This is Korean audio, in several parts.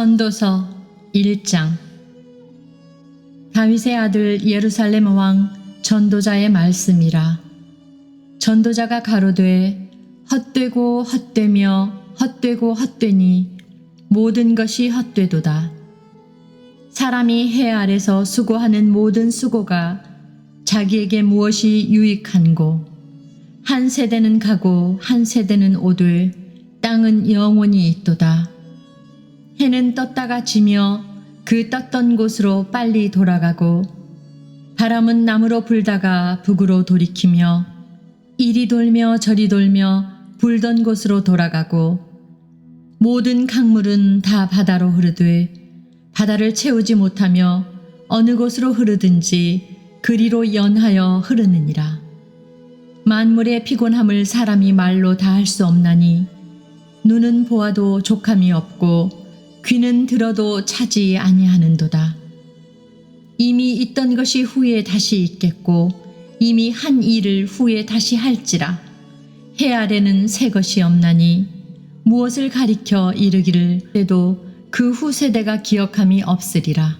전도서 1장. 다윗의 아들 예루살렘 왕 전도자의 말씀이라. 전도자가 가로되 헛되고 헛되며 헛되고 헛되니 모든 것이 헛되도다. 사람이 해 아래서 수고하는 모든 수고가 자기에게 무엇이 유익한고, 한 세대는 가고 한 세대는 오되 땅은 영원히 있도다. 해는 떴다가 지며 그 떴던 곳으로 빨리 돌아가고, 바람은 남으로 불다가 북으로 돌이키며 이리 돌며 저리 돌며 불던 곳으로 돌아가고, 모든 강물은 다 바다로 흐르되 바다를 채우지 못하며 어느 곳으로 흐르든지 그리로 연하여 흐르느니라. 만물의 피곤함을 사람이 말로 다 할 수 없나니, 눈은 보아도 족함이 없고 귀는 들어도 차지 아니하는도다. 이미 있던 것이 후에 다시 있겠고 이미 한 일을 후에 다시 할지라. 해 아래는 새 것이 없나니 무엇을 가리켜 이르기를 때도 그 후 세대가 기억함이 없으리라.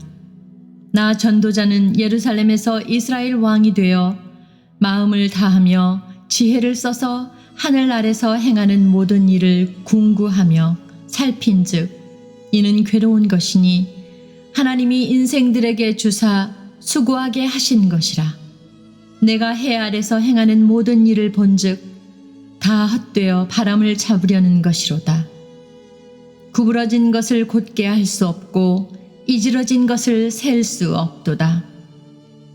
나 전도자는 예루살렘에서 이스라엘 왕이 되어 마음을 다하며 지혜를 써서 하늘 아래서 행하는 모든 일을 궁구하며 살핀즉 이는 괴로운 것이니 하나님이 인생들에게 주사 수고하게 하신 것이라. 내가 해 아래서 행하는 모든 일을 본즉 다 헛되어 바람을 잡으려는 것이로다. 구부러진 것을 곧게 할 수 없고 이지러진 것을 셀 수 없도다.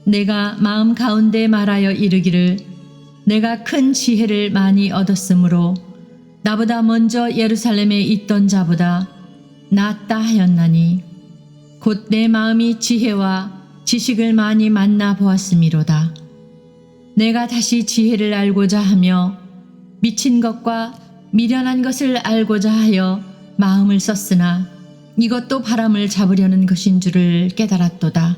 내가 마음 가운데 말하여 이르기를 내가 큰 지혜를 많이 얻었으므로 나보다 먼저 예루살렘에 있던 자보다 낫다 하였나니, 곧 내 마음이 지혜와 지식을 많이 만나 보았음이로다. 내가 다시 지혜를 알고자 하며 미친 것과 미련한 것을 알고자 하여 마음을 썼으나 이것도 바람을 잡으려는 것인 줄을 깨달았도다.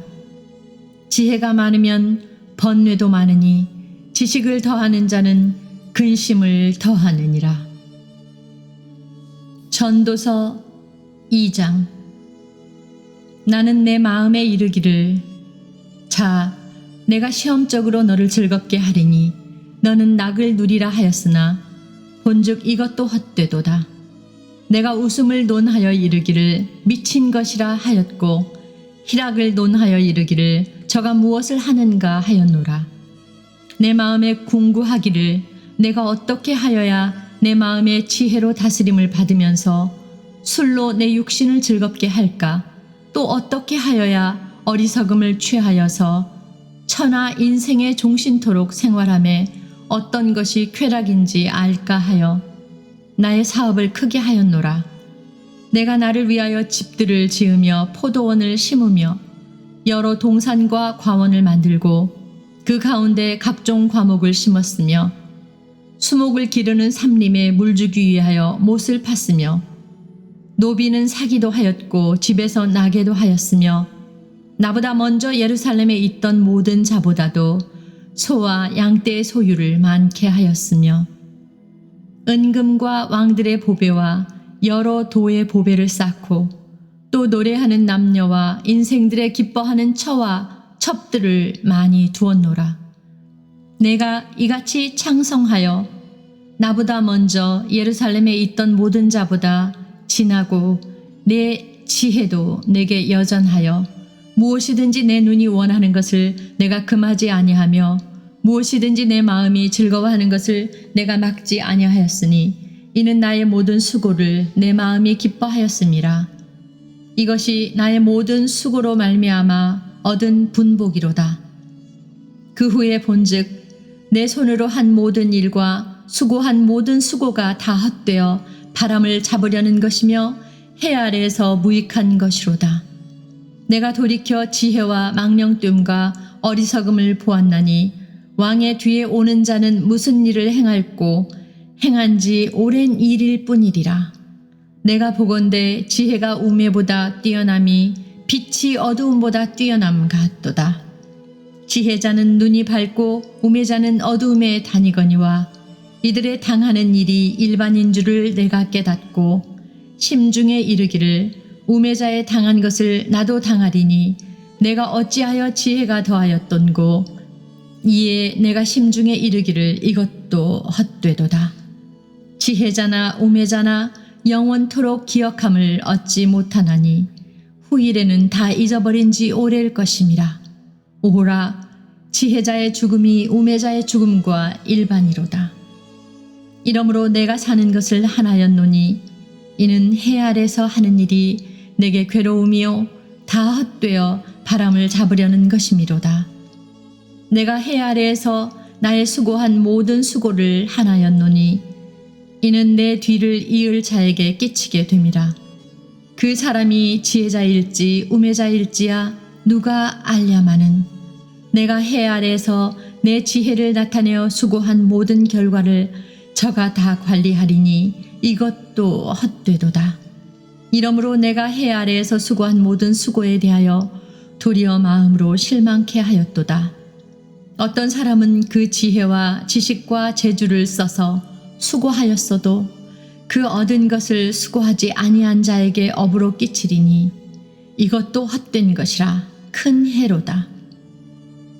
지혜가 많으면 번뇌도 많으니 지식을 더하는 자는 근심을 더하느니라. 전도서 2장. 나는 내 마음에 이르기를 자, 내가 시험적으로 너를 즐겁게 하리니 너는 낙을 누리라 하였으나 본즉 이것도 헛되도다. 내가 웃음을 논하여 이르기를 미친 것이라 하였고 희락을 논하여 이르기를 저가 무엇을 하는가 하였노라. 내 마음에 궁구하기를 내가 어떻게 하여야 내 마음의 지혜로 다스림을 받으면서 술로 내 육신을 즐겁게 할까? 또 어떻게 하여야 어리석음을 취하여서 천하 인생의 종신토록 생활함에 어떤 것이 쾌락인지 알까 하여 나의 사업을 크게 하였노라. 내가 나를 위하여 집들을 지으며 포도원을 심으며 여러 동산과 과원을 만들고 그 가운데 각종 과목을 심었으며 수목을 기르는 삼림에 물주기 위하여 못을 팠으며 노비는 사기도 하였고 집에서 나게도 하였으며 나보다 먼저 예루살렘에 있던 모든 자보다도 소와 양떼의 소유를 많게 하였으며 은금과 왕들의 보배와 여러 도의 보배를 쌓고 또 노래하는 남녀와 인생들의 기뻐하는 처와 첩들을 많이 두었노라. 내가 이같이 창성하여 나보다 먼저 예루살렘에 있던 모든 자보다 진하고 내 지혜도 내게 여전하여 무엇이든지 내 눈이 원하는 것을 내가 금하지 아니하며 무엇이든지 내 마음이 즐거워하는 것을 내가 막지 아니하였으니 이는 나의 모든 수고를 내 마음이 기뻐하였음이라. 이것이 나의 모든 수고로 말미암아 얻은 분복이로다. 그 후에 본즉 내 손으로 한 모든 일과 수고한 모든 수고가 다 헛되어 바람을 잡으려는 것이며 해 아래에서 무익한 것이로다. 내가 돌이켜 지혜와 망령됨과 어리석음을 보았나니 왕의 뒤에 오는 자는 무슨 일을 행할꼬 행한 지 오랜 일일 뿐이리라. 내가 보건대 지혜가 우매보다 뛰어남이 빛이 어두움보다 뛰어남 같도다. 지혜자는 눈이 밝고 우매자는 어두움에 다니거니와 이들의 당하는 일이 일반인 줄을 내가 깨닫고 심중에 이르기를 우매자에 당한 것을 나도 당하리니 내가 어찌하여 지혜가 더하였던고. 이에 내가 심중에 이르기를 이것도 헛되도다. 지혜자나 우매자나 영원토록 기억함을 얻지 못하나니 후일에는 다 잊어버린 지 오래일 것임이라. 오호라, 지혜자의 죽음이 우매자의 죽음과 일반이로다. 이러므로 내가 사는 것을 하나였노니 이는 해 아래서 하는 일이 내게 괴로움이요 다 헛되어 바람을 잡으려는 것이미로다. 내가 해 아래에서 나의 수고한 모든 수고를 하나였노니 이는 내 뒤를 이을 자에게 끼치게 됨이라. 그 사람이 지혜자일지 우매자일지야 누가 알랴마는 내가 해 아래에서 내 지혜를 나타내어 수고한 모든 결과를 저가 다 관리하리니 이것도 헛되도다. 이러므로 내가 해 아래에서 수고한 모든 수고에 대하여 도리어 마음으로 실망케 하였도다. 어떤 사람은 그 지혜와 지식과 재주를 써서 수고하였어도 그 얻은 것을 수고하지 아니한 자에게 업으로 끼치리니 이것도 헛된 것이라 큰 해로다.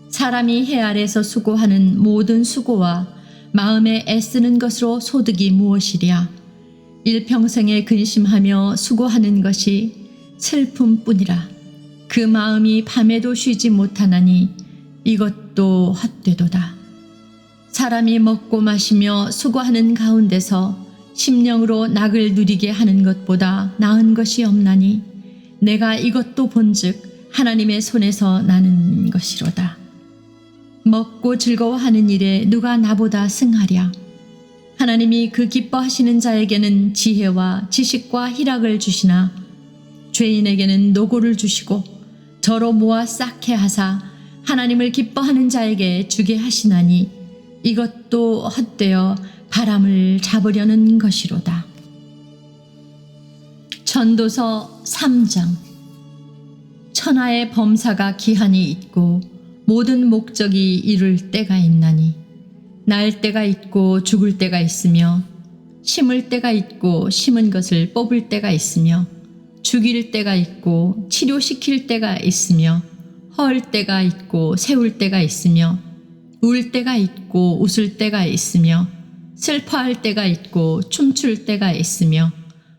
사람이 해 아래에서 수고하는 모든 수고와 마음에 애쓰는 것으로 소득이 무엇이랴. 일평생에 근심하며 수고하는 것이 슬픔뿐이라. 그 마음이 밤에도 쉬지 못하나니 이것도 헛되도다. 사람이 먹고 마시며 수고하는 가운데서 심령으로 낙을 누리게 하는 것보다 나은 것이 없나니 내가 이것도 본즉 하나님의 손에서 나는 것이로다. 먹고 즐거워하는 일에 누가 나보다 승하랴. 하나님이 그 기뻐하시는 자에게는 지혜와 지식과 희락을 주시나 죄인에게는 노고를 주시고 저로 모아 쌓게 하사 하나님을 기뻐하는 자에게 주게 하시나니 이것도 헛되어 바람을 잡으려는 것이로다. 전도서 3장. 천하의 범사가 기한이 있고 모든 목적이 이룰 때가 있나니 날 때가 있고 죽을 때가 있으며 심을 때가 있고 심은 것을 뽑을 때가 있으며 죽일 때가 있고 치료시킬 때가 있으며 헐 때가 있고 세울 때가 있으며 울 때가 있고 웃을 때가 있으며 슬퍼할 때가 있고 춤출 때가 있으며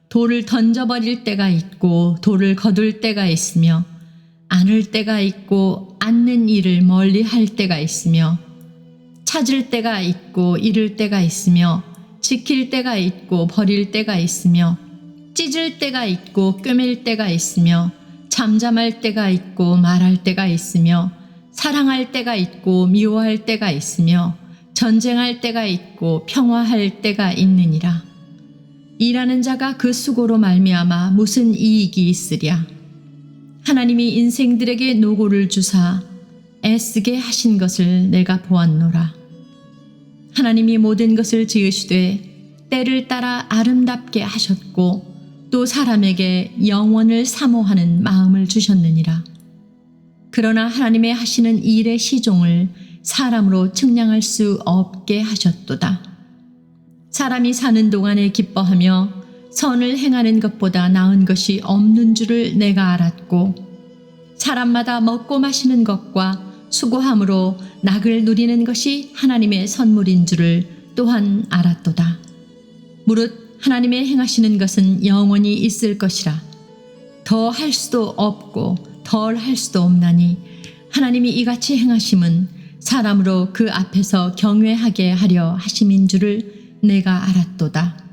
돌을 던져버릴 때가 있고 돌을 거둘 때가 있으며 안을 때가 있고 앉는 일을 멀리 할 때가 있으며 찾을 때가 있고 잃을 때가 있으며 지킬 때가 있고 버릴 때가 있으며 찢을 때가 있고 꿰맬 때가 있으며 잠잠할 때가 있고 말할 때가 있으며 사랑할 때가 있고 미워할 때가 있으며 전쟁할 때가 있고 평화할 때가 있느니라. 일하는 자가 그 수고로 말미암아 무슨 이익이 있으랴. 하나님이 인생들에게 노고를 주사 애쓰게 하신 것을 내가 보았노라. 하나님이 모든 것을 지으시되 때를 따라 아름답게 하셨고 또 사람에게 영원을 사모하는 마음을 주셨느니라. 그러나 하나님의 하시는 일의 시종을 사람으로 측량할 수 없게 하셨도다. 사람이 사는 동안에 기뻐하며 선을 행하는 것보다 나은 것이 없는 줄을 내가 알았고 사람마다 먹고 마시는 것과 수고함으로 낙을 누리는 것이 하나님의 선물인 줄을 또한 알았도다. 무릇 하나님의 행하시는 것은 영원히 있을 것이라. 더 할 수도 없고 덜 할 수도 없나니 하나님이 이같이 행하심은 사람으로 그 앞에서 경외하게 하려 하심인 줄을 내가 알았도다.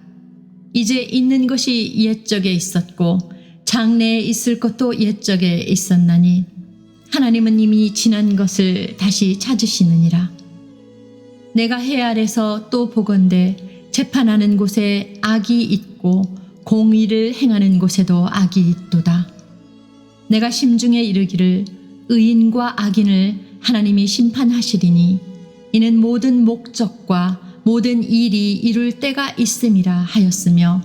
이제 있는 것이 옛적에 있었고 장래에 있을 것도 옛적에 있었나니 하나님은 이미 지난 것을 다시 찾으시느니라. 내가 해 아래서 또 보건대 재판하는 곳에 악이 있고 공의를 행하는 곳에도 악이 있도다. 내가 심중에 이르기를 의인과 악인을 하나님이 심판하시리니 이는 모든 목적과 모든 일이 이룰 때가 있음이라 하였으며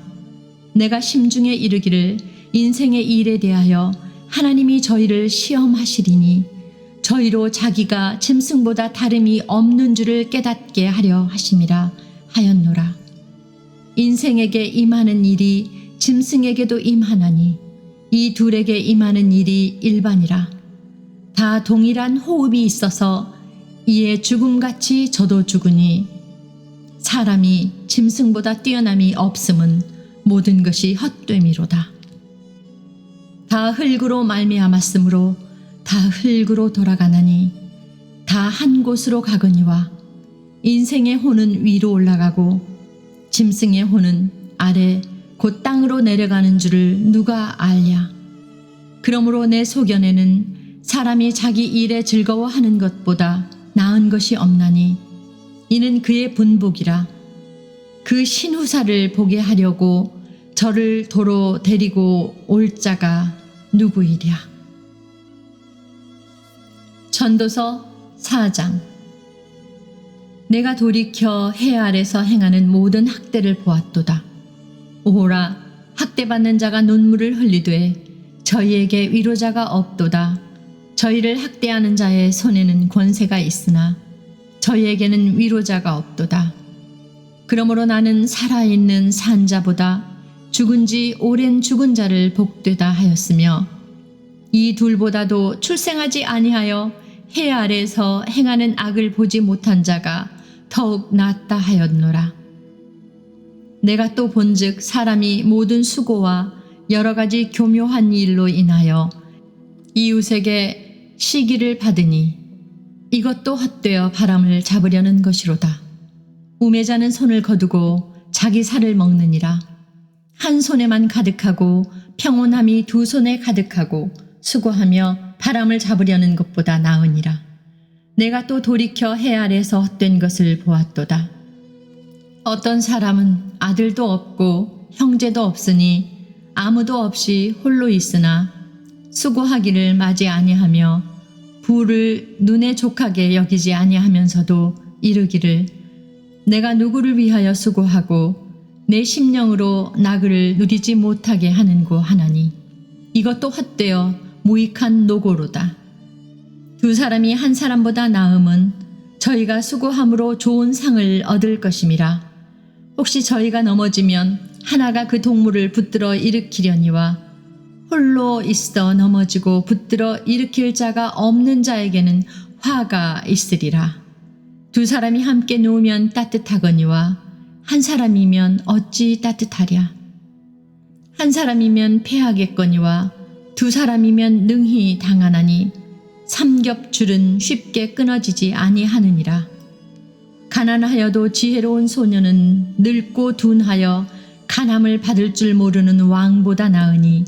내가 심중에 이르기를 인생의 일에 대하여 하나님이 저희를 시험하시리니 저희로 자기가 짐승보다 다름이 없는 줄을 깨닫게 하려 하심이라 하였노라. 인생에게 임하는 일이 짐승에게도 임하나니 이 둘에게 임하는 일이 일반이라. 다 동일한 호흡이 있어서 이에 죽음같이 저도 죽으니 사람이 짐승보다 뛰어남이 없음은 모든 것이 헛됨이로다. 다 흙으로 말미암았으므로 다 흙으로 돌아가나니 다 한 곳으로 가거니와 인생의 혼은 위로 올라가고 짐승의 혼은 아래 곧 땅으로 내려가는 줄을 누가 알랴. 그러므로 내 소견에는 사람이 자기 일에 즐거워하는 것보다 나은 것이 없나니 이는 그의 분복이라. 그 신후사를 보게 하려고 저를 도로 데리고 올 자가 누구이랴. 전도서 4장. 내가 돌이켜 해 아래서 행하는 모든 학대를 보았도다. 오호라, 학대받는 자가 눈물을 흘리되 저희에게 위로자가 없도다. 저희를 학대하는 자의 손에는 권세가 있으나 저희에게는 위로자가 없도다. 그러므로 나는 살아있는 산 자보다 죽은 지 오랜 죽은 자를 복되다 하였으며 이 둘보다도 출생하지 아니하여 해 아래에서 행하는 악을 보지 못한 자가 더욱 낫다 하였노라. 내가 또 본즉 사람이 모든 수고와 여러 가지 교묘한 일로 인하여 이웃에게 시기를 받으니 이것도 헛되어 바람을 잡으려는 것이로다. 우매자는 손을 거두고 자기 살을 먹느니라. 한 손에만 가득하고 평온함이 두 손에 가득하고 수고하며 바람을 잡으려는 것보다 나으니라. 내가 또 돌이켜 해 아래에서 헛된 것을 보았도다. 어떤 사람은 아들도 없고 형제도 없으니 아무도 없이 홀로 있으나 수고하기를 마지 아니하며 부를 눈에 족하게 여기지 아니하면서도 이르기를 내가 누구를 위하여 수고하고 내 심령으로 나그를 누리지 못하게 하는고 하나니 이것도 헛되어 무익한 노고로다. 두 사람이 한 사람보다 나음은 저희가 수고함으로 좋은 상을 얻을 것임이라. 혹시 저희가 넘어지면 하나가 그 동물을 붙들어 일으키려니와 홀로 있어 넘어지고 붙들어 일으킬 자가 없는 자에게는 화가 있으리라. 두 사람이 함께 누우면 따뜻하거니와 한 사람이면 어찌 따뜻하랴. 한 사람이면 패하겠거니와 두 사람이면 능히 당하나니 삼겹줄은 쉽게 끊어지지 아니하느니라. 가난하여도 지혜로운 소녀는 늙고 둔하여 간함을 받을 줄 모르는 왕보다 나으니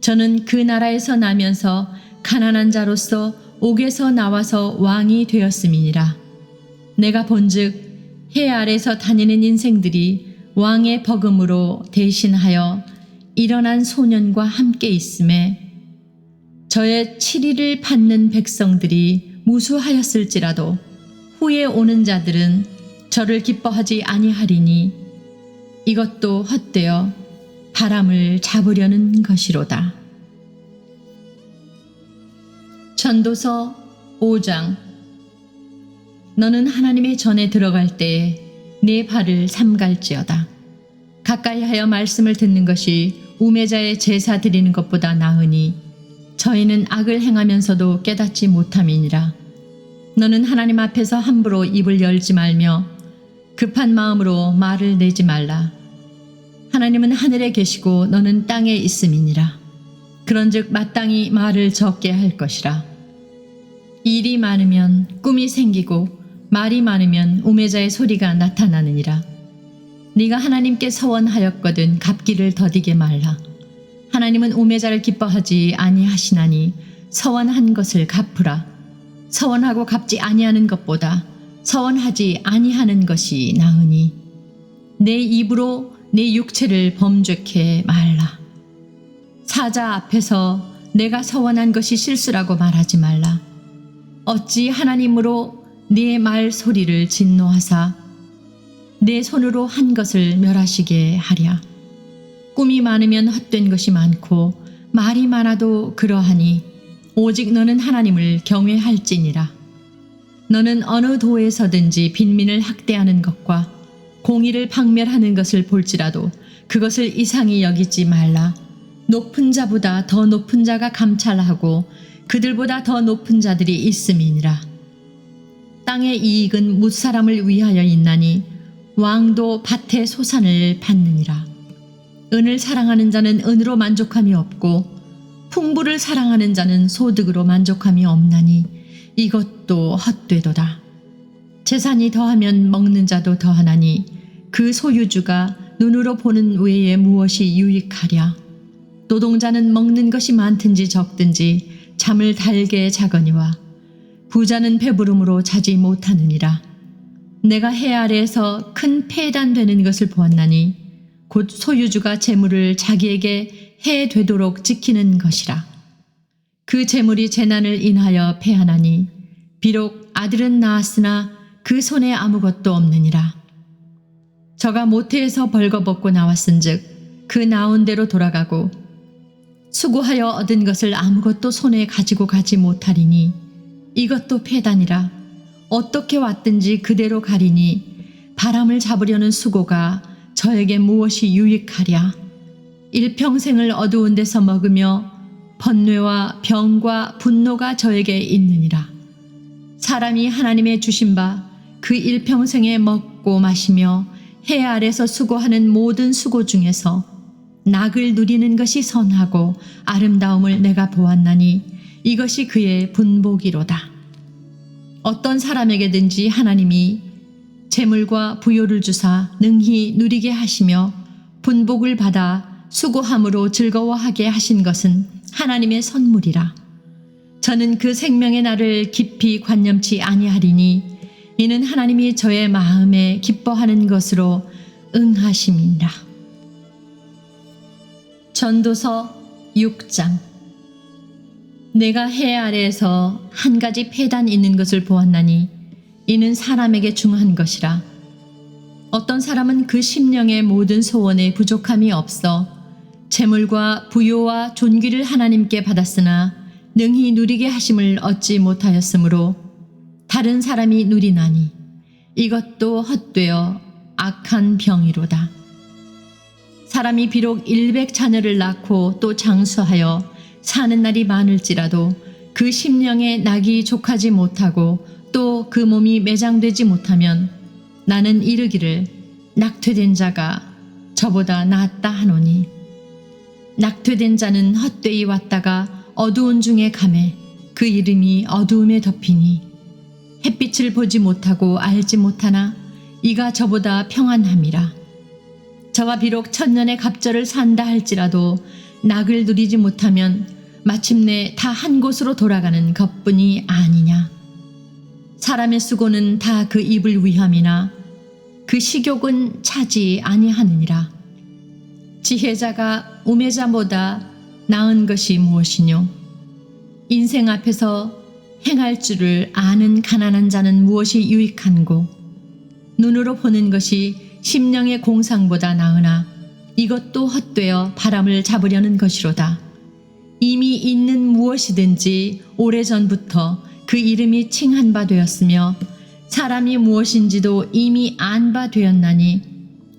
저는 그 나라에서 나면서 가난한 자로서 옥에서 나와서 왕이 되었음이니라. 내가 본즉 해 아래서 다니는 인생들이 왕의 버금으로 대신하여 일어난 소년과 함께 있음에 저의 치리를 받는 백성들이 무수하였을지라도 후에 오는 자들은 저를 기뻐하지 아니하리니 이것도 헛되어 바람을 잡으려는 것이로다. 전도서 5장. 너는 하나님의 전에 들어갈 때에 네 발을 삼갈지어다. 가까이 하여 말씀을 듣는 것이 우매자의 제사 드리는 것보다 나으니 저희는 악을 행하면서도 깨닫지 못함이니라. 너는 하나님 앞에서 함부로 입을 열지 말며 급한 마음으로 말을 내지 말라. 하나님은 하늘에 계시고 너는 땅에 있음이니라. 그런즉 마땅히 말을 적게 할 것이라. 일이 많으면 꿈이 생기고 말이 많으면 우매자의 소리가 나타나느니라. 네가 하나님께 서원하였거든 갚기를 더디게 말라. 하나님은 우매자를 기뻐하지 아니하시나니 서원한 것을 갚으라. 서원하고 갚지 아니하는 것보다 서원하지 아니하는 것이 나으니 내 입으로 내 육체를 범죄케 말라. 사자 앞에서 내가 서원한 것이 실수라고 말하지 말라. 어찌 하나님으로 네 말 소리를 진노하사 내 손으로 한 것을 멸하시게 하랴. 꿈이 많으면 헛된 것이 많고 말이 많아도 그러하니 오직 너는 하나님을 경외할지니라. 너는 어느 도에서든지 빈민을 학대하는 것과 공의를 박멸하는 것을 볼지라도 그것을 이상히 여기지 말라. 높은 자보다 더 높은 자가 감찰하고 그들보다 더 높은 자들이 있음이니라. 땅의 이익은 뭇사람을 위하여 있나니 왕도 밭의 소산을 받느니라. 은을 사랑하는 자는 은으로 만족함이 없고 풍부를 사랑하는 자는 소득으로 만족함이 없나니 이것도 헛되도다. 재산이 더하면 먹는 자도 더하나니 그 소유주가 눈으로 보는 외에 무엇이 유익하랴. 노동자는 먹는 것이 많든지 적든지 잠을 달게 자거니와 부자는 배부름으로 자지 못하느니라. 내가 해 아래에서 큰 폐단되는 것을 보았나니 곧 소유주가 재물을 자기에게 해 되도록 지키는 것이라. 그 재물이 재난을 인하여 패하나니 비록 아들은 낳았으나 그 손에 아무것도 없느니라. 저가 모태에서 벌거벗고 나왔은즉 그 나온 대로 돌아가고 수고하여 얻은 것을 아무것도 손에 가지고 가지 못하리니 이것도 패단이라. 어떻게 왔든지 그대로 가리니 바람을 잡으려는 수고가 저에게 무엇이 유익하랴. 일평생을 어두운 데서 먹으며 번뇌와 병과 분노가 저에게 있느니라. 사람이 하나님의 주신 바 그 일평생에 먹고 마시며 해 아래서 수고하는 모든 수고 중에서 낙을 누리는 것이 선하고 아름다움을 내가 보았나니 이것이 그의 분복이로다. 어떤 사람에게든지 하나님이 재물과 부요를 주사 능히 누리게 하시며 분복을 받아 수고함으로 즐거워하게 하신 것은 하나님의 선물이라. 저는 그 생명의 날을 깊이 관념치 아니하리니 이는 하나님이 저의 마음에 기뻐하는 것으로 응하심이니라. 전도서 6장. 내가 해 아래에서 한 가지 폐단 있는 것을 보았나니 이는 사람에게 중한 것이라. 어떤 사람은 그 심령의 모든 소원에 부족함이 없어 재물과 부요와 존귀를 하나님께 받았으나 능히 누리게 하심을 얻지 못하였으므로 다른 사람이 누리나니 이것도 헛되어 악한 병이로다. 사람이 비록 100자녀를 낳고 또 장수하여 사는 날이 많을지라도 그 심령에 낙이 족하지 못하고 또 그 몸이 매장되지 못하면 나는 이르기를 낙퇴된 자가 저보다 낫다 하노니 낙퇴된 자는 헛되이 왔다가 어두운 중에 가매 그 이름이 어두움에 덮이니 햇빛을 보지 못하고 알지 못하나 이가 저보다 평안함이라. 저가 비록 천년의 갑절을 산다 할지라도 낙을 누리지 못하면 마침내 다 한 곳으로 돌아가는 것뿐이 아니냐. 사람의 수고는 다 그 입을 위함이나 그 식욕은 차지 아니하느니라. 지혜자가 우매자보다 나은 것이 무엇이뇨. 인생 앞에서 행할 줄을 아는 가난한 자는 무엇이 유익한고 눈으로 보는 것이 심령의 공상보다 나으나 이것도 헛되어 바람을 잡으려는 것이로다. 이미 있는 무엇이든지 오래전부터 그 이름이 칭한 바 되었으며 사람이 무엇인지도 이미 안 바 되었나니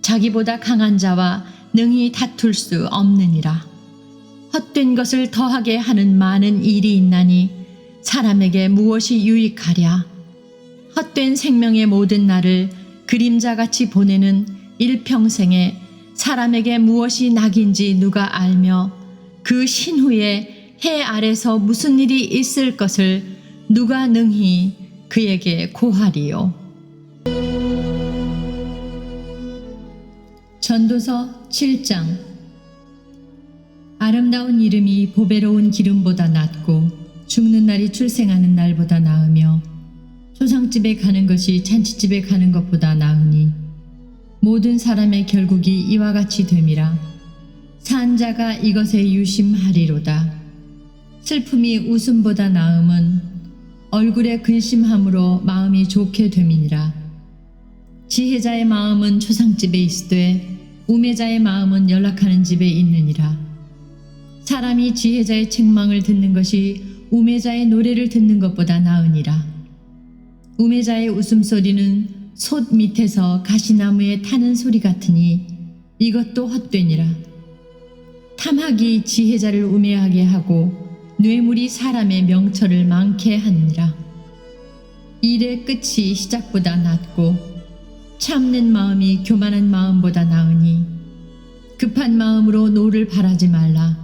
자기보다 강한 자와 능히 다툴 수 없느니라. 헛된 것을 더하게 하는 많은 일이 있나니 사람에게 무엇이 유익하랴. 헛된 생명의 모든 날을 그림자같이 보내는 일평생에 사람에게 무엇이 낙인지 누가 알며 그 신후에 해 아래서 무슨 일이 있을 것을 누가 능히 그에게 고하리요. 전도서 7장. 아름다운 이름이 보배로운 기름보다 낫고 죽는 날이 출생하는 날보다 나으며 초상집에 가는 것이 잔치집에 가는 것보다 나으니 모든 사람의 결국이 이와 같이 됨이라. 산 자가 이것에 유심하리로다. 슬픔이 웃음보다 나음은 얼굴에 근심함으로 마음이 좋게 됨이니라. 지혜자의 마음은 초상집에 있으되 우매자의 마음은 연락하는 집에 있느니라. 사람이 지혜자의 책망을 듣는 것이 우매자의 노래를 듣는 것보다 나으니라. 우매자의 웃음소리는 솥 밑에서 가시나무에 타는 소리 같으니 이것도 헛되니라. 탐학이 지혜자를 우매하게 하고 뇌물이 사람의 명철을 많게 하느니라. 일의 끝이 시작보다 낫고 참는 마음이 교만한 마음보다 나으니 급한 마음으로 노를 바라지 말라.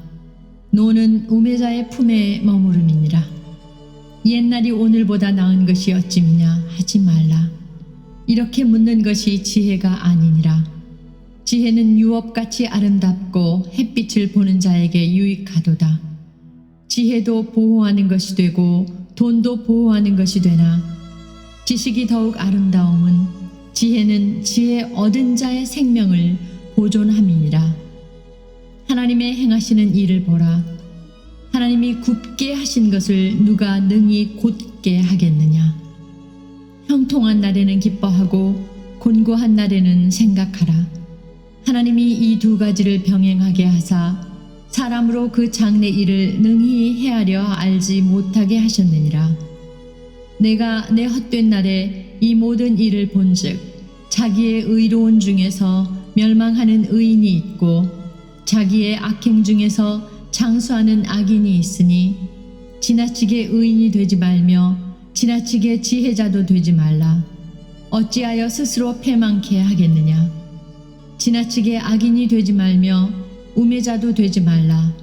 노는 우매자의 품에 머무름이니라. 옛날이 오늘보다 나은 것이 어찌미냐 하지 말라. 이렇게 묻는 것이 지혜가 아니니라. 지혜는 유업같이 아름답고 햇빛을 보는 자에게 유익하도다. 지혜도 보호하는 것이 되고 돈도 보호하는 것이 되나 지식이 더욱 아름다움은 지혜는 지혜 얻은 자의 생명을 보존함이니라. 하나님의 행하시는 일을 보라. 하나님이 굽게 하신 것을 누가 능히 곧게 하겠느냐. 형통한 날에는 기뻐하고 곤고한 날에는 생각하라. 하나님이 이 두 가지를 병행하게 하사 사람으로 그 장래 일을 능히 헤아려 알지 못하게 하셨느니라. 내가 내 헛된 날에 이 모든 일을 본즉 자기의 의로운 중에서 멸망하는 의인이 있고 자기의 악행 중에서 장수하는 악인이 있으니 지나치게 의인이 되지 말며 지나치게 지혜자도 되지 말라. 어찌하여 스스로 패망케 하겠느냐. 지나치게 악인이 되지 말며 우매자도 되지 말라.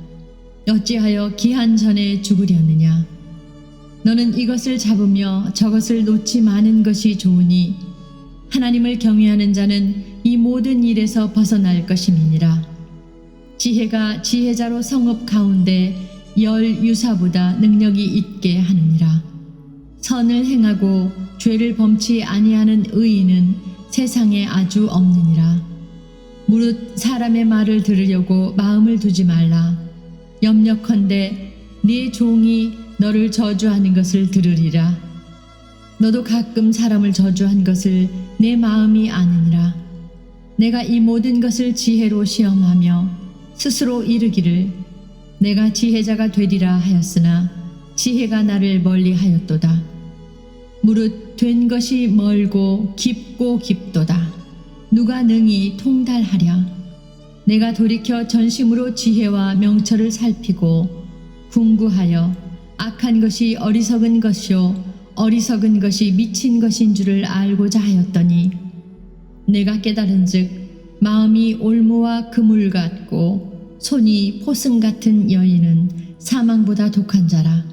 어찌하여 기한 전에 죽으려느냐. 너는 이것을 잡으며 저것을 놓지 마는 것이 좋으니 하나님을 경외하는 자는 이 모든 일에서 벗어날 것임이니라. 지혜가 지혜자로 성읍 가운데 열 유사보다 능력이 있게 하느니라. 선을 행하고 죄를 범치 아니하는 의인은 세상에 아주 없느니라. 무릇 사람의 말을 들으려고 마음을 두지 말라. 염려컨대 네 종이 너를 저주하는 것을 들으리라. 너도 가끔 사람을 저주한 것을 내 마음이 아느니라. 내가 이 모든 것을 지혜로 시험하며 스스로 이르기를 내가 지혜자가 되리라 하였으나 지혜가 나를 멀리하였도다. 무릇 된 것이 멀고 깊고 깊도다. 누가 능히 통달하랴. 내가 돌이켜 전심으로 지혜와 명철을 살피고 궁구하여 악한 것이 어리석은 것이요 어리석은 것이 미친 것인 줄을 알고자 하였더니 내가 깨달은즉 마음이 올무와 그물 같고 손이 포승 같은 여인은 사망보다 독한 자라.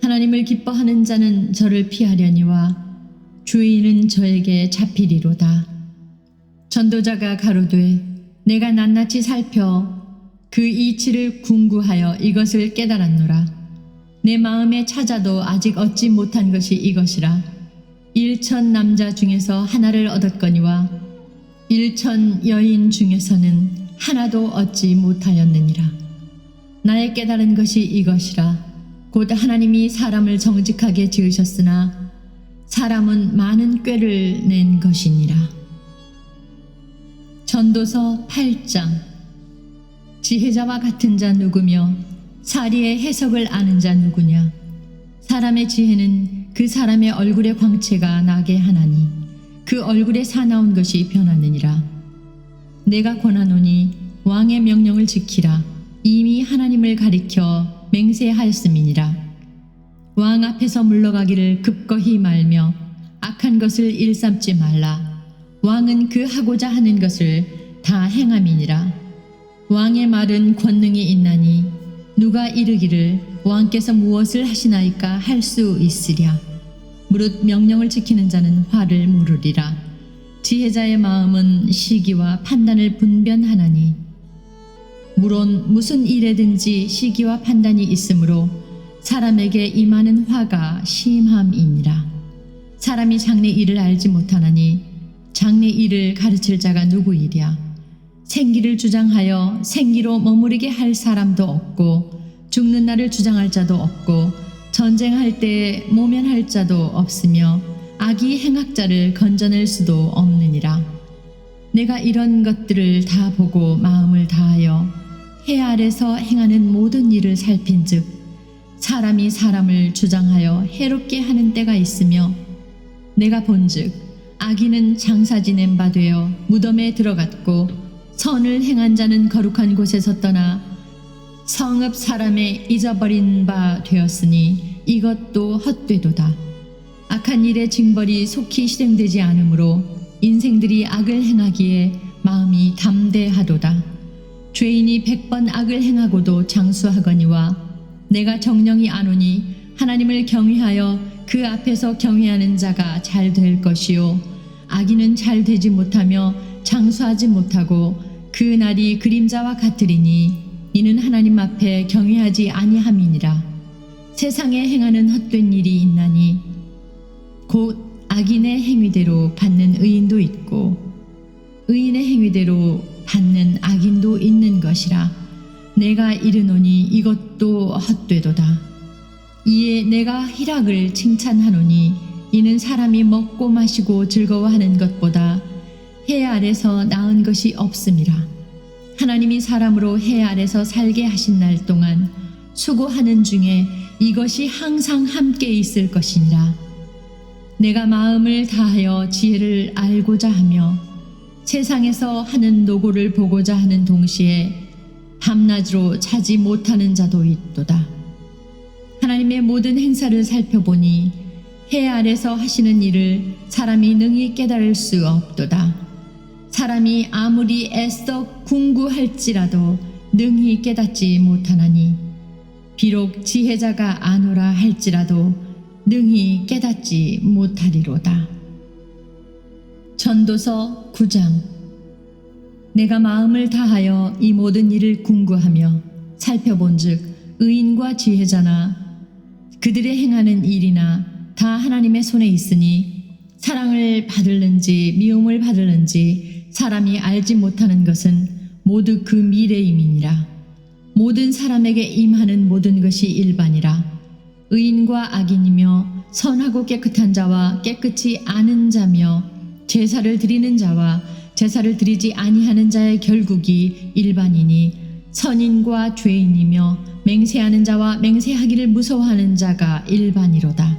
하나님을 기뻐하는 자는 저를 피하려니와 주인은 저에게 잡히리로다. 전도자가 가로되 내가 낱낱이 살펴 그 이치를 궁구하여 이것을 깨달았노라. 내 마음에 찾아도 아직 얻지 못한 것이 이것이라. 1천 남자 중에서 하나를 얻었거니와 1천 여인 중에서는 하나도 얻지 못하였느니라. 나의 깨달은 것이 이것이라. 곧 하나님이 사람을 정직하게 지으셨으나 사람은 많은 꾀를 낸 것이니라. 전도서 8장. 지혜자와 같은 자 누구며 사리의 해석을 아는 자 누구냐. 사람의 지혜는 그 사람의 얼굴의 광채가 나게 하나니 그 얼굴에 사나운 것이 변하느니라. 내가 권하노니 왕의 명령을 지키라. 이미 하나님을 가리켜 맹세하였음이니라. 왕 앞에서 물러가기를 급거히 말며 악한 것을 일삼지 말라. 왕은 그 하고자 하는 것을 다 행함이니라. 왕의 말은 권능이 있나니 누가 이르기를 왕께서 무엇을 하시나이까 할 수 있으랴. 무릇 명령을 지키는 자는 화를 모르리라. 지혜자의 마음은 시기와 판단을 분별하나니 물론 무슨 일에든지 시기와 판단이 있으므로 사람에게 임하는 화가 심함이니라. 사람이 장래 일을 알지 못하나니 장래 일을 가르칠 자가 누구이랴. 생기를 주장하여 생기로 머무르게 할 사람도 없고 죽는 날을 주장할 자도 없고 전쟁할 때에 모면할 자도 없으며 악이 행악자를 건져낼 수도 없느니라. 내가 이런 것들을 다 보고 마음을 다하여 해 아래서 행하는 모든 일을 살핀즉 사람이 사람을 주장하여 해롭게 하는 때가 있으며 내가 본즉 악인은 장사 지낸 바 되어 무덤에 들어갔고 선을 행한 자는 거룩한 곳에서 떠나 성읍 사람의 잊어버린 바 되었으니 이것도 헛되도다. 악한 일의 징벌이 속히 실행되지 않으므로 인생들이 악을 행하기에 마음이 담대하도다. 죄인이 100번 악을 행하고도 장수하거니와 내가 정령이 아노니 하나님을 경외하여 그 앞에서 경외하는 자가 잘 될 것이요 악인은 잘 되지 못하며 장수하지 못하고 그 날이 그림자와 같으리니 이는 하나님 앞에 경외하지 아니함이니라. 세상에 행하는 헛된 일이 있나니 곧 악인의 행위대로 받는 의인도 있고 의인의 행위대로 받는 악인도 있는 것이라. 내가 이르노니 이것도 헛되도다. 이에 내가 희락을 칭찬하노니 이는 사람이 먹고 마시고 즐거워하는 것보다 해 아래서 나은 것이 없음이라. 하나님이 사람으로 해 아래서 살게 하신 날 동안 수고하는 중에 이것이 항상 함께 있을 것이니라. 내가 마음을 다하여 지혜를 알고자 하며 세상에서 하는 노고를 보고자 하는 동시에 밤낮으로 자지 못하는 자도 있도다. 하나님의 모든 행사를 살펴보니 해 아래서 하시는 일을 사람이 능히 깨달을 수 없도다. 사람이 아무리 애써 궁구할지라도 능히 깨닫지 못하나니 비록 지혜자가 아노라 할지라도 능히 깨닫지 못하리로다. 전도서 9장. 내가 마음을 다하여 이 모든 일을 궁구하며 살펴본즉 의인과 지혜자나 그들의 행하는 일이나 다 하나님의 손에 있으니 사랑을 받을는지 미움을 받을는지 사람이 알지 못하는 것은 모두 그 미래임이니라. 모든 사람에게 임하는 모든 것이 일반이라. 의인과 악인이며 선하고 깨끗한 자와 깨끗이 아는 자며 제사를 드리는 자와 제사를 드리지 아니하는 자의 결국이 일반이니 선인과 죄인이며 맹세하는 자와 맹세하기를 무서워하는 자가 일반이로다.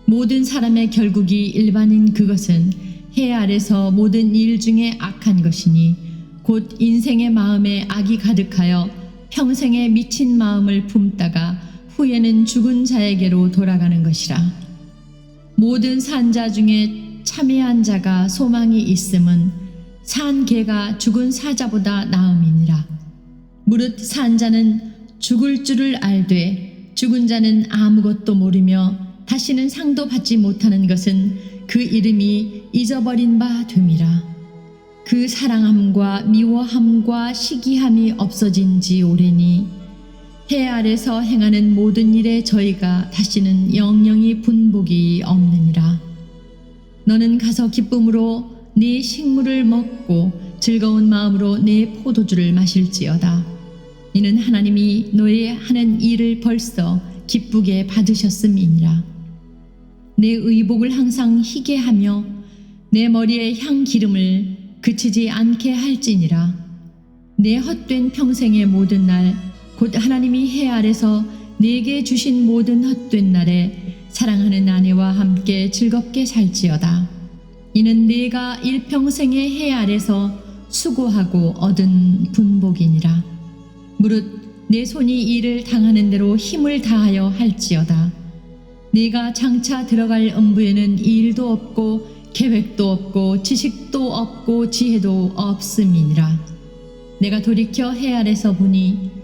모든 사람의 결국이 일반인 그것은 해 아래서 모든 일 중에 악한 것이니 곧 인생의 마음에 악이 가득하여 평생에 미친 마음을 품다가 후에는 죽은 자에게로 돌아가는 것이라. 모든 산자 중에 참회한 자가 소망이 있음은 산 개가 죽은 사자보다 나음이니라. 무릇 산자는 죽을 줄을 알되 죽은 자는 아무것도 모르며 다시는 상도 받지 못하는 것은 그 이름이 잊어버린 바 됨이라. 그 사랑함과 미워함과 시기함이 없어진 지 오래니 해 아래서 행하는 모든 일에 저희가 다시는 영영이 분복이 없느니라. 너는 가서 기쁨으로 네 식물을 먹고 즐거운 마음으로 네 포도주를 마실지어다. 이는 하나님이 너의 하는 일을 벌써 기쁘게 받으셨음이니라. 내 의복을 항상 희게 하며 내 머리에 향기름을 그치지 않게 할지니라. 내 헛된 평생의 모든 날 곧 하나님이 해 아래서 내게 주신 모든 헛된 날에 사랑하는 아내와 함께 즐겁게 살지어다. 이는 내가 일평생의 해 아래서 수고하고 얻은 분복이니라. 무릇 내 손이 일을 당하는 대로 힘을 다하여 할지어다. 네가 장차 들어갈 음부에는 일도 없고 계획도 없고 지식도 없고 지혜도 없음이니라. 내가 돌이켜 해 아래서 보니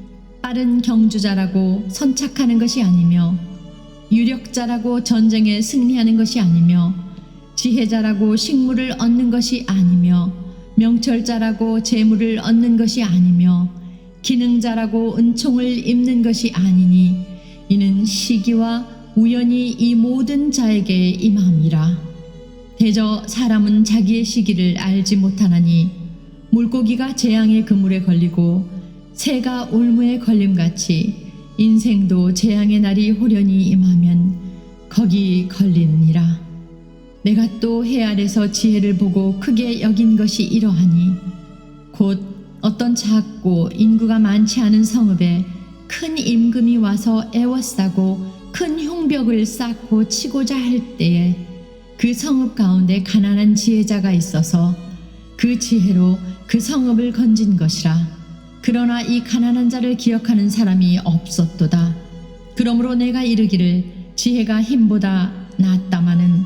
빠른 경주자라고 선착하는 것이 아니며 유력자라고 전쟁에 승리하는 것이 아니며 지혜자라고 식물을 얻는 것이 아니며 명철자라고 재물을 얻는 것이 아니며 기능자라고 은총을 입는 것이 아니니 이는 시기와 우연히 이 모든 자에게 임함이라. 대저 사람은 자기의 시기를 알지 못하나니 물고기가 재앙의 그물에 걸리고 새가 올무에 걸림같이 인생도 재앙의 날이 호련히 임하면 거기 걸리느니라. 내가 또 해 아래서 지혜를 보고 크게 여긴 것이 이러하니 곧 어떤 작고 인구가 많지 않은 성읍에 큰 임금이 와서 애워싸고 큰 흉벽을 쌓고 치고자 할 때에 그 성읍 가운데 가난한 지혜자가 있어서 그 지혜로 그 성읍을 건진 것이라. 그러나 이 가난한 자를 기억하는 사람이 없었도다. 그러므로 내가 이르기를 지혜가 힘보다 낫다마는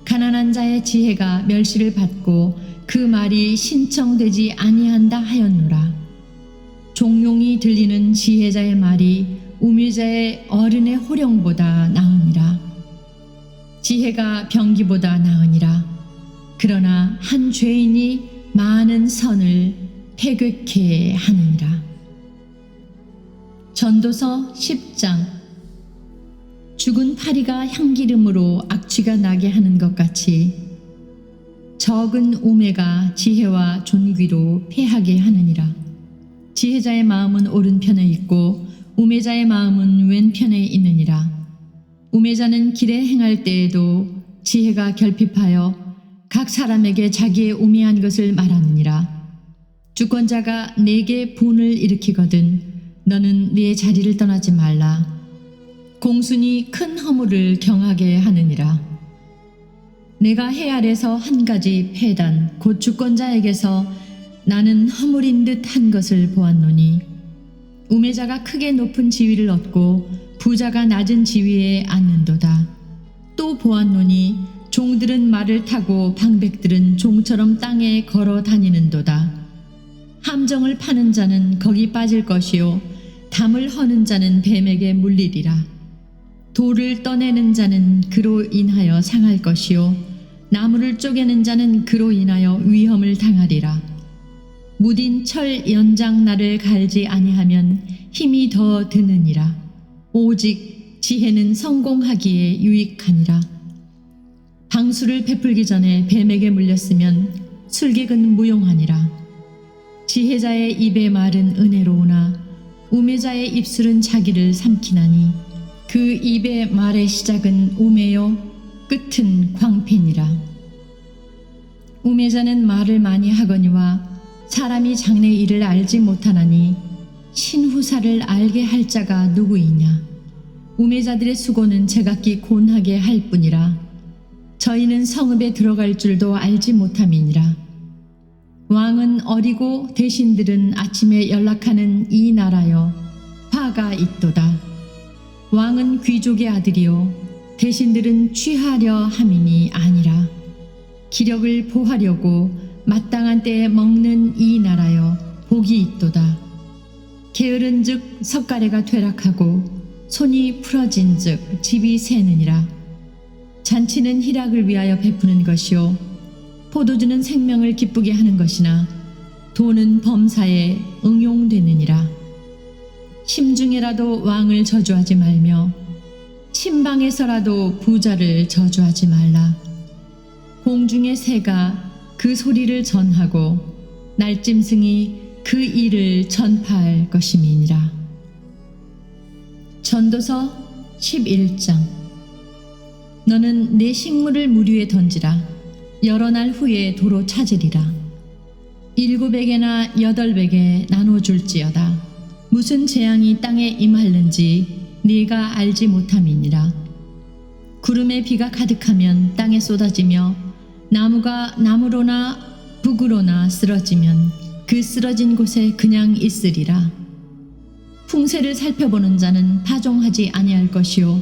가난한 자의 지혜가 멸시를 받고 그 말이 신청되지 아니한다 하였노라. 종용이 들리는 지혜자의 말이 우매자의 어른의 호령보다 나으니라. 지혜가 병기보다 나으니라. 그러나 한 죄인이 많은 선을 회개케 하느니라. 전도서 10장. 죽은 파리가 향기름으로 악취가 나게 하는 것 같이 적은 우매가 지혜와 존귀로 패하게 하느니라. 지혜자의 마음은 오른편에 있고 우매자의 마음은 왼편에 있느니라. 우매자는 길에 행할 때에도 지혜가 결핍하여 각 사람에게 자기의 우매한 것을 말하느니라. 주권자가 내게 분을 일으키거든 너는 네 자리를 떠나지 말라. 공순이 큰 허물을 경하게 하느니라. 내가 해 아래서 한 가지 패단 곧 주권자에게서 나는 허물인 듯 한 것을 보았노니 우매자가 크게 높은 지위를 얻고 부자가 낮은 지위에 앉는도다. 또 보았노니 종들은 말을 타고 방백들은 종처럼 땅에 걸어 다니는도다. 함정을 파는 자는 거기 빠질 것이요 담을 허는 자는 뱀에게 물리리라. 돌을 떠내는 자는 그로 인하여 상할 것이요 나무를 쪼개는 자는 그로 인하여 위험을 당하리라. 무딘 철 연장날을 갈지 아니하면 힘이 더 드느니라. 오직 지혜는 성공하기에 유익하니라. 방수를 베풀기 전에 뱀에게 물렸으면 술객은 무용하니라. 지혜자의 입의 말은 은혜로우나 우매자의 입술은 자기를 삼키나니 그 입의 말의 시작은 우매요 끝은 광패니라. 우매자는 말을 많이 하거니와 사람이 장래 일을 알지 못하나니 신후사를 알게 할 자가 누구이냐. 우매자들의 수고는 제각기 곤하게 할 뿐이라. 저희는 성읍에 들어갈 줄도 알지 못함이니라. 왕은 어리고 대신들은 아침에 연락하는 이 나라여 화가 있도다. 왕은 귀족의 아들이요 대신들은 취하려 함이니 아니라. 기력을 보하려고 마땅한 때에 먹는 이 나라여 복이 있도다. 게으른즉 석가래가 퇴락하고 손이 풀어진즉 집이 새느니라. 잔치는 희락을 위하여 베푸는 것이요 포도주는 생명을 기쁘게 하는 것이나 돈은 범사에 응용되느니라. 심중에라도 왕을 저주하지 말며 침방에서라도 부자를 저주하지 말라. 공중의 새가 그 소리를 전하고 날짐승이 그 일을 전파할 것임이니라. 전도서 11장. 너는 내 식물을 물 위에 던지라. 여러 날 후에 도로 찾으리라. 7에게나 8에게 나눠줄지어다. 무슨 재앙이 땅에 임할는지 네가 알지 못함이니라. 구름에 비가 가득하면 땅에 쏟아지며 나무가 나무로나 북으로나 쓰러지면 그 쓰러진 곳에 그냥 있으리라. 풍세를 살펴보는 자는 파종하지 아니할 것이요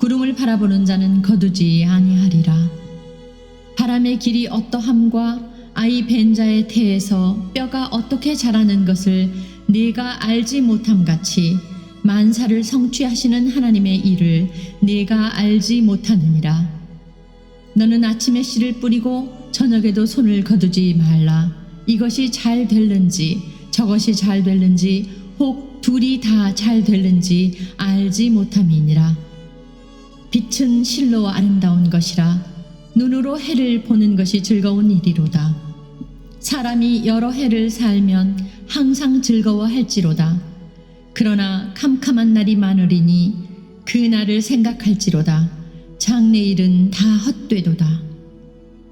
구름을 바라보는 자는 거두지 아니하리라. 바람의 길이 어떠함과 아이 벤 자의 태에서 뼈가 어떻게 자라는 것을 네가 알지 못함같이 만사를 성취하시는 하나님의 일을 네가 알지 못하느니라. 너는 아침에 씨를 뿌리고 저녁에도 손을 거두지 말라. 이것이 잘 될는지 저것이 잘 될는지 혹 둘이 다 잘 될는지 알지 못함이니라. 빛은 실로 아름다운 것이라. 눈으로 해를 보는 것이 즐거운 일이로다. 사람이 여러 해를 살면 항상 즐거워할지로다. 그러나 캄캄한 날이 많으리니 그 날을 생각할지로다. 장래일은 다 헛되도다.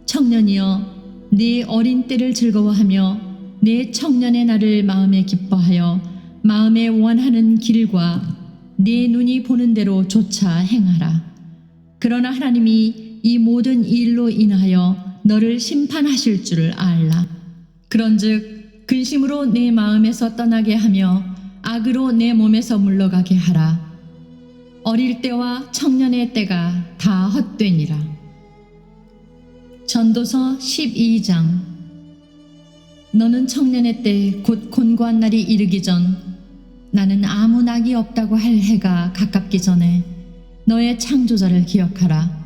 청년이여 네 어린 때를 즐거워하며 내 청년의 날을 마음에 기뻐하여 마음에 원하는 길과 네 눈이 보는 대로 조차 행하라. 그러나 하나님이 이 모든 일로 인하여 너를 심판하실 줄을 알라. 그런즉 근심으로 내 마음에서 떠나게 하며 악으로 내 몸에서 물러가게 하라. 어릴 때와 청년의 때가 다 헛되니라. 전도서 12장. 너는 청년의 때 곧 곤고한 날이 이르기 전 나는 아무 낙이 없다고 할 해가 가깝기 전에 너의 창조자를 기억하라.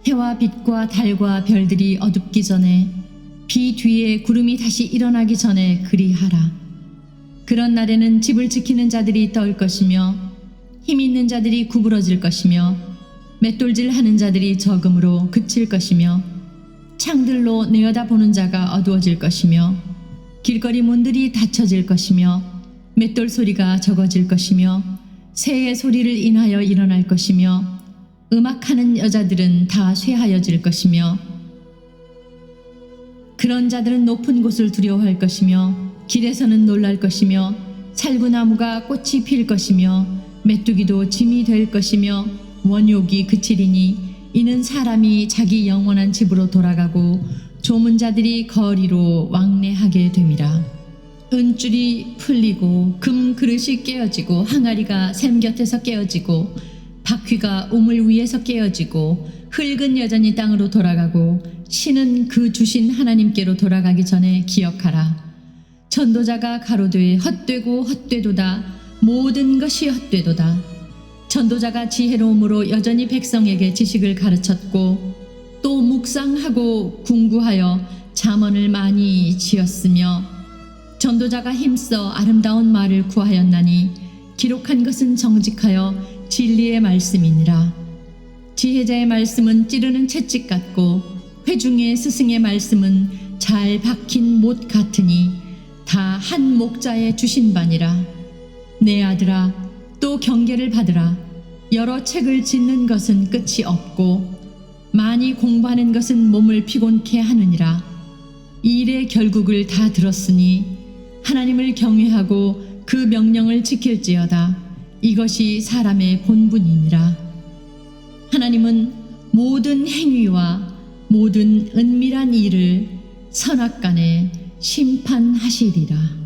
해와 빛과 달과 별들이 어둡기 전에 비 뒤에 구름이 다시 일어나기 전에 그리하라. 그런 날에는 집을 지키는 자들이 떨 것이며 힘 있는 자들이 구부러질 것이며 맷돌질 하는 자들이 적음으로 그칠 것이며 창들로 내어다보는 자가 어두워질 것이며 길거리 문들이 닫혀질 것이며 맷돌 소리가 적어질 것이며 새의 소리를 인하여 일어날 것이며 음악하는 여자들은 다 쇠하여질 것이며 그런 자들은 높은 곳을 두려워할 것이며 길에서는 놀랄 것이며 살구나무가 꽃이 필 것이며 메뚜기도 짐이 될 것이며 원욕이 그치리니 이는 사람이 자기 영원한 집으로 돌아가고 조문자들이 거리로 왕래하게 됨이라. 은줄이 풀리고 금 그릇이 깨어지고 항아리가 샘 곁에서 깨어지고 바퀴가 우물 위에서 깨어지고 흙은 여전히 땅으로 돌아가고 신은 그 주신 하나님께로 돌아가기 전에 기억하라. 전도자가 가로되 헛되고 헛되도다. 모든 것이 헛되도다. 전도자가 지혜로움으로 여전히 백성에게 지식을 가르쳤고 또 묵상하고 궁구하여 잠언을 많이 지었으며 전도자가 힘써 아름다운 말을 구하였나니 기록한 것은 정직하여 진리의 말씀이니라. 지혜자의 말씀은 찌르는 채찍 같고 회중의 스승의 말씀은 잘 박힌 못 같으니 다 한 목자의 주신 바니라. 내 아들아, 또 경계를 받으라. 여러 책을 짓는 것은 끝이 없고 많이 공부하는 것은 몸을 피곤케 하느니라. 이 일의 결국을 다 들었으니 하나님을 경외하고 그 명령을 지킬지어다. 이것이 사람의 본분이니라. 하나님은 모든 행위와 모든 은밀한 일을 선악간에 심판하시리라.